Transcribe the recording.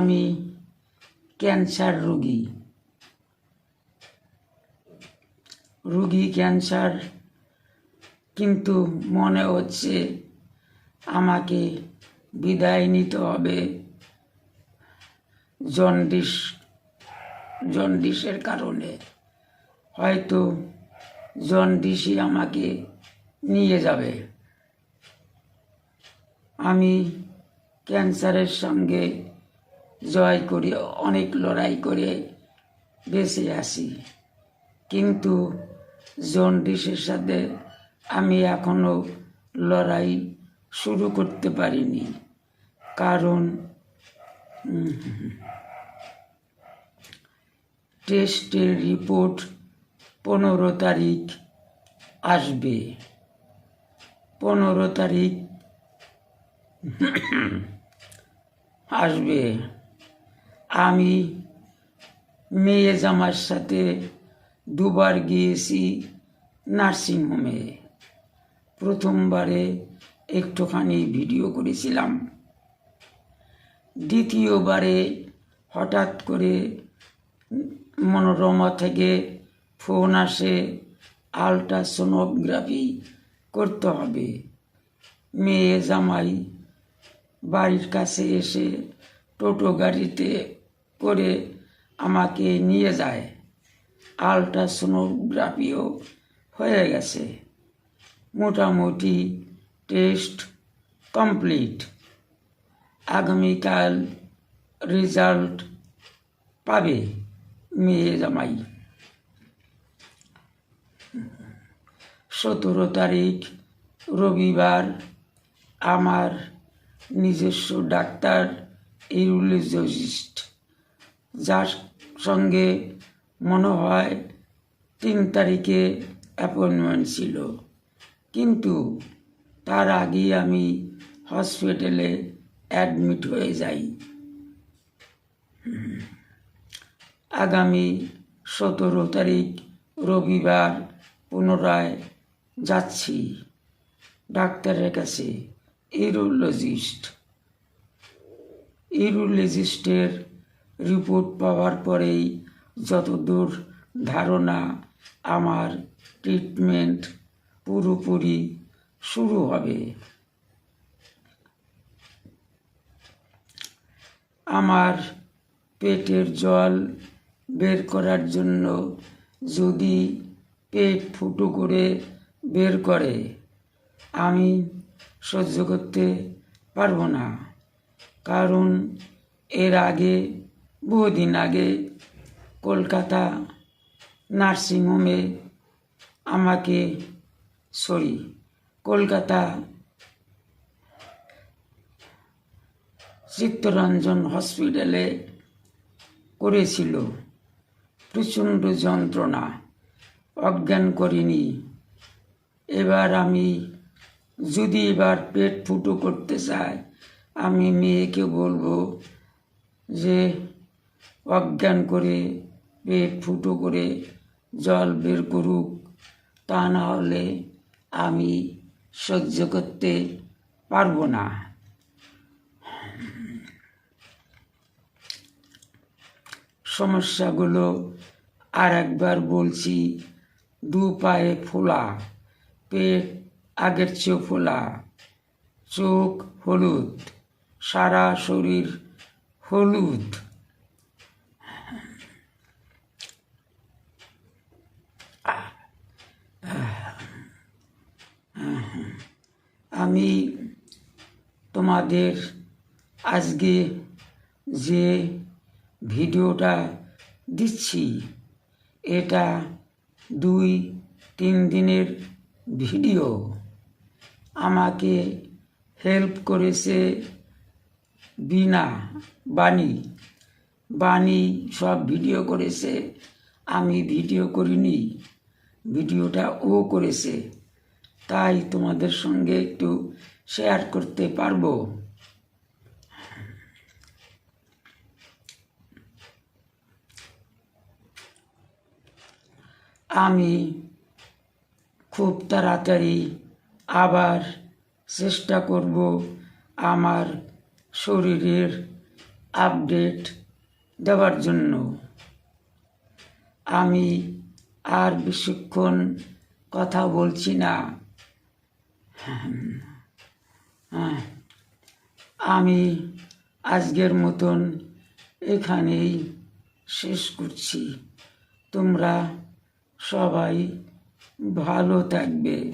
আমি ক্যান্সার রোগী ক্যান্সার, কিন্তু মনে হচ্ছে আমাকে বিদায় নিতে হবে জন্ডিসের কারণে। হয়তো জন্ডিসই আমাকে নিয়ে যাবে। আমি ক্যান্সারের সঙ্গে জয় করে অনেক লড়াই করে বেঁচে আছি, কিন্তু জন্ডিসের সাথে আমি এখনো লড়াই শুরু করতে পারিনি। কারণ টেস্টের রিপোর্ট 15 তারিখ আসবে। 15 তারিখ আসবে। আমি মেয়ে জামার সাথে 2 বার গিয়েছি নার্সিংহোমে। প্রথমবারে একটুখানি ভিডিও করেছিলাম। দ্বিতীয়বারে হঠাৎ করে মনোরমা থেকে ফোন আসে, আল্ট্রাসোনোগ্রাফি করতে হবে। মেয়ে জামাই বাড়ির কাছে এসে টোটো গাড়িতে করে আমাকে নিয়ে যায়। আল্ট্রাসোনোগ্রাফিও হয়ে গেছে, মোটামুটি টেস্ট কমপ্লিট। আগামীকাল রেজাল্ট পাবে মেয়ে জামাই। 17 তারিখ রবিবার আমার নিজস্ব ডাক্তার ইউরোলজিস্ট, যার সঙ্গে মনে হয় 3 তারিখে অ্যাপয়েন্টমেন্ট ছিল, কিন্তু তার আগেই আমি হসপিটালে অ্যাডমিট হয়ে যাই। আগামী 17 তারিখ রবিবার পুনরায় যাচ্ছি ডাক্তারের কাছে, ইউরোলজিস্টের রিপোর্ট পাওয়ার পরেই যতদূর ধারণা আমার ট্রিটমেন্ট পুরোপুরি শুরু হবে। আমার পেটের জল বের করার জন্য যদি পেট ফুটো করে বের করে, আমি সহ্য করতে পারবো না। কারণ এর আগে বহুদিন আগে কলকাতা নার্সিংহোমে কলকাতা চিত্তরঞ্জন হসপিটালে করেছিল। প্রচণ্ড যন্ত্রণা, অজ্ঞান করিনি। এবার আমি যদি পেট ফুটো করতে চাই, আমি মেয়েকে বলবো যে অজ্ঞান করে পেট ফুটো করে জল বের করুক, তা না হলে আমি সহ্য করতে পারবো না। সমস্যাগুলো আর একবার বলছি: 2 পায়ে ফোলা, পেট আগের চেয়েও ফোলা, চোখ হলুদ, সারা শরীর হলুদ, আমি তোমাদের আজকে যে ভিডিওটা দিচ্ছি, এটা 2-3 দিনের ভিডিও। আমাকে হেল্প করেছে বাণী সব ভিডিও করেছে, আমি ভিডিও করিনি, ভিডিওটা ও করেছে, তাই তোমাদের সঙ্গে একটু শেয়ার করতে পারবো। আমি খুব তাড়াতাড়ি আবার চেষ্টা করব আমার শরীরের আপডেট দেওয়ার জন্য। আমি আর বেশিক্ষণ কথা বলছি না। আমি আজকের মতন এখানেই শেষ করছি। তোমরা সবাই ভালো থাকবে।